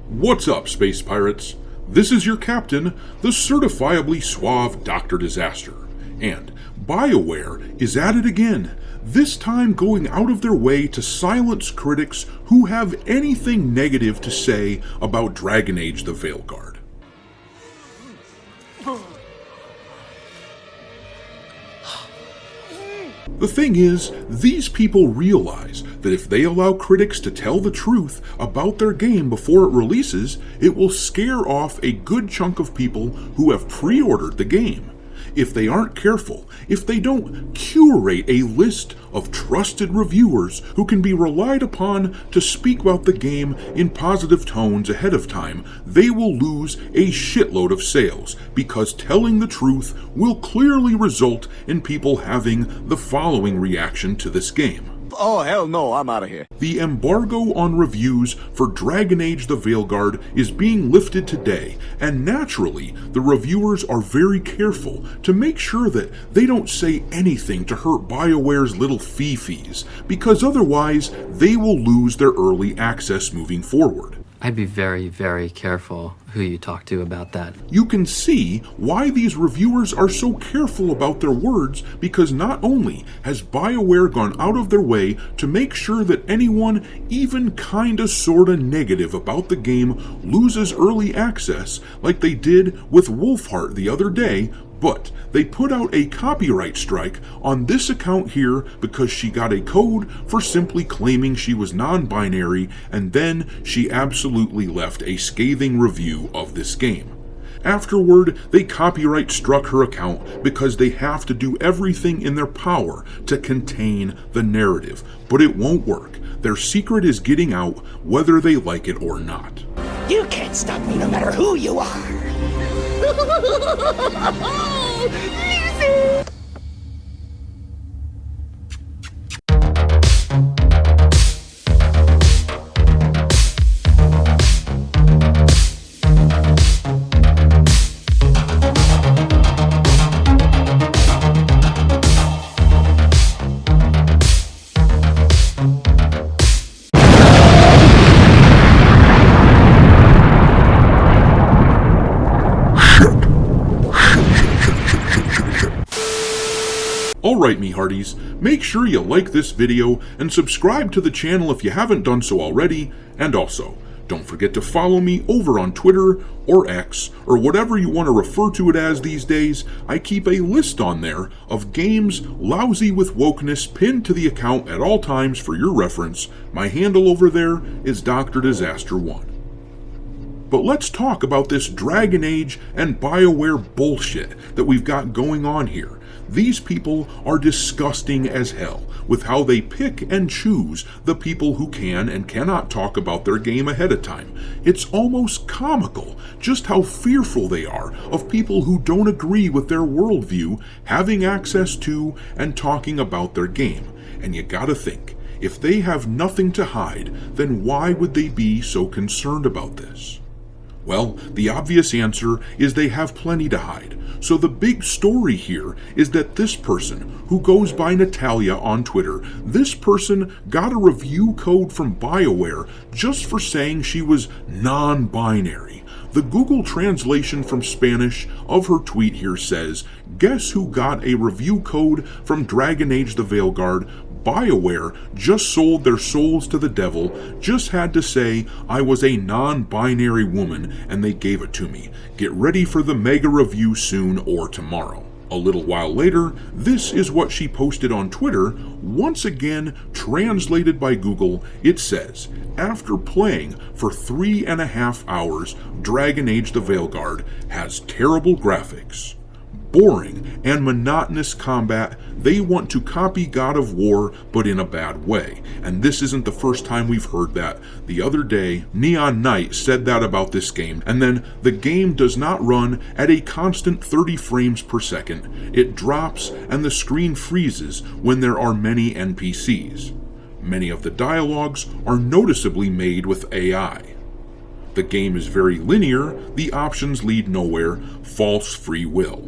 What's up, space pirates? This is your captain, the certifiably suave Dr. Disaster, and Bioware is at it again, this time going out of their way to silence critics who have anything negative to say about Dragon Age the Veilguard. The thing is, these people realize that if they allow critics to tell the truth about their game before it releases, it will scare off a good chunk of people who have pre-ordered the game. If they aren't careful, if they don't curate a list of trusted reviewers who can be relied upon to speak about the game in positive tones ahead of time, they will lose a shitload of sales, because telling the truth will clearly result in people having the following reaction to this game. Oh, hell no, I'm out of here. The embargo on reviews for Dragon Age the Veilguard is being lifted today, and naturally, the reviewers are very careful to make sure that they don't say anything to hurt BioWare's little fee-fees, because otherwise, they will lose their early access moving forward. I'd be very, very careful who you talk to about that. You can see why these reviewers are so careful about their words, because not only has BioWare gone out of their way to make sure that anyone even kinda sorta negative about the game loses early access, like they did with Wolfheart the other day, but they put out a copyright strike on this account here because she got a code for simply claiming she was non-binary, and then she absolutely left a scathing review of this game. Afterward, they copyright struck her account because they have to do everything in their power to contain the narrative, but it won't work. Their secret is getting out whether they like it or not. You can't stop me no matter who you are. Easy. Alright, me hearties, make sure you like this video and subscribe to the channel if you haven't done so already, and also, don't forget to follow me over on Twitter or X, or whatever you want to refer to it as these days. I keep a list on there of games lousy with wokeness pinned to the account at all times for your reference. My handle over there is Dr. Disaster 1. But let's talk about this Dragon Age and BioWare bullshit that we've got going on here. These people are disgusting as hell with how they pick and choose the people who can and cannot talk about their game ahead of time. It's almost comical just how fearful they are of people who don't agree with their worldview having access to and talking about their game. And you gotta think, if they have nothing to hide, then why would they be so concerned about this? Well, the obvious answer is they have plenty to hide. So the big story here is that this person, who goes by Natalia on Twitter, this person got a review code from BioWare just for saying she was non-binary. The Google translation from Spanish of her tweet here says, "Guess who got a review code from Dragon Age the Veilguard? BioWare just sold their souls to the devil, just had to say I was a non-binary woman and they gave it to me. Get ready for the mega review soon or tomorrow." A little while later, this is what she posted on Twitter. Once again, translated by Google, it says, "After playing for 3.5 hours, Dragon Age the Veilguard has terrible graphics, boring and monotonous combat. They want to copy God of War, but in a bad way." And this isn't the first time we've heard that. The other day, Neon Knight said that about this game, and then the game does not run at a constant 30 frames per second. It drops and the screen freezes when there are many NPCs. Many of the dialogues are noticeably made with AI. The game is very linear, the options lead nowhere, false free will.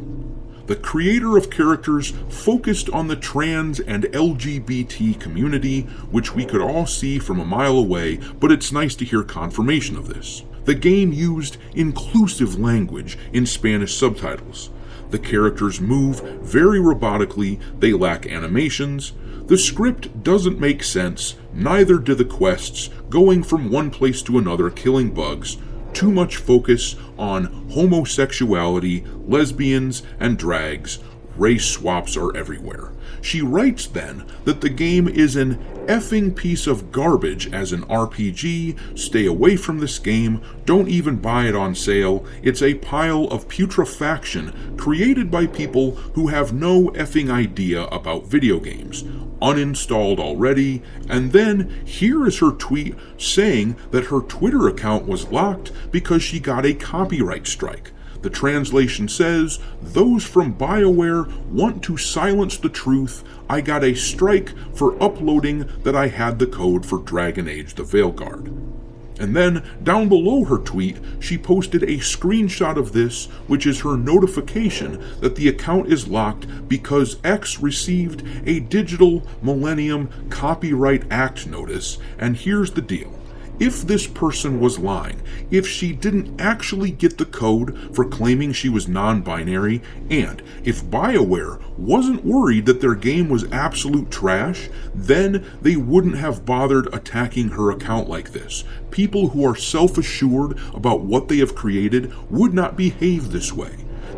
The creator of characters focused on the trans and LGBT community, which we could all see from a mile away, but it's nice to hear confirmation of this. The game used inclusive language in Spanish subtitles. The characters move very robotically, they lack animations. The script doesn't make sense, neither do the quests, going from one place to another killing bugs. Too much focus on homosexuality, lesbians, and drags. Race swaps are everywhere. She writes then that the game is an effing piece of garbage as an RPG. Stay away from this game. Don't even buy it on sale. It's a pile of putrefaction created by people who have no effing idea about video games. Uninstalled already. And then here is her tweet saying that her Twitter account was locked because she got a copyright strike. The translation says, "Those from Bioware want to silence the truth. I got a strike for uploading that I had the code for Dragon Age the Veilguard." And then, down below her tweet, she posted a screenshot of this, which is her notification that the account is locked because X received a Digital Millennium Copyright Act notice, and here's the deal. If this person was lying, if she didn't actually get the code for claiming she was non-binary, and if Bioware wasn't worried that their game was absolute trash, then they wouldn't have bothered attacking her account like this. People who are self-assured about what they have created would not behave this way.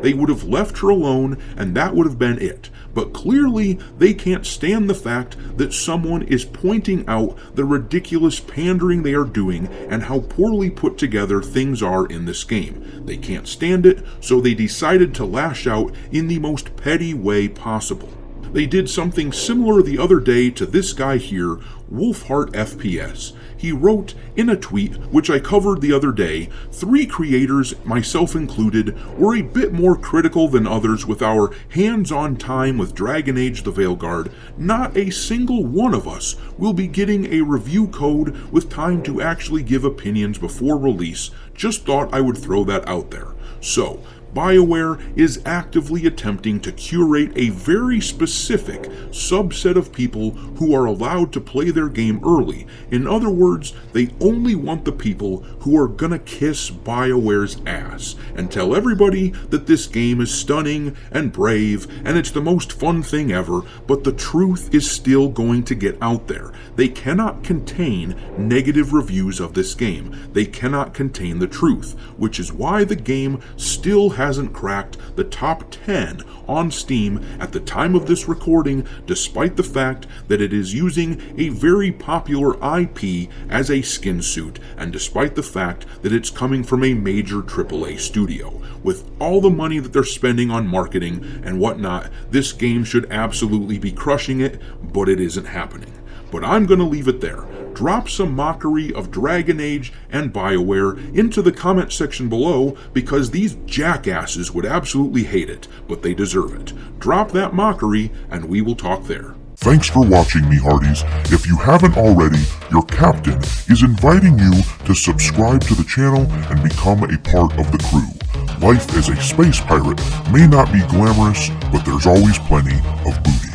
They would have left her alone, and that would have been it. But clearly, they can't stand the fact that someone is pointing out the ridiculous pandering they are doing and how poorly put together things are in this game. They can't stand it, so they decided to lash out in the most petty way possible. They did something similar the other day to this guy here, Wolfheart FPS. He wrote in a tweet, which I covered the other day, 3 creators, myself included, were a bit more critical than others with our hands-on time with Dragon Age the Veilguard. Not a single one of us will be getting a review code with time to actually give opinions before release. Just thought I would throw that out there. So, Bioware is actively attempting to curate a very specific subset of people who are allowed to play their game early. In other words, they only want the people who are gonna kiss Bioware's ass and tell everybody that this game is stunning and brave and it's the most fun thing ever, but the truth is still going to get out there. They cannot contain negative reviews of this game. They cannot contain the truth, which is why the game still hasn't cracked the top 10 on Steam at the time of this recording, despite the fact that it is using a very popular IP as a skin suit, and despite the fact that it's coming from a major AAA studio. With all the money that they're spending on marketing and whatnot, this game should absolutely be crushing it, but it isn't happening. But I'm going to leave it there. Drop some mockery of Dragon Age and Bioware into the comment section below, because these jackasses would absolutely hate it, but they deserve it. Drop that mockery and we will talk there. Thanks for watching, me hearties. If you haven't already, your captain is inviting you to subscribe to the channel and become a part of the crew. Life as a space pirate may not be glamorous, but there's always plenty of booty.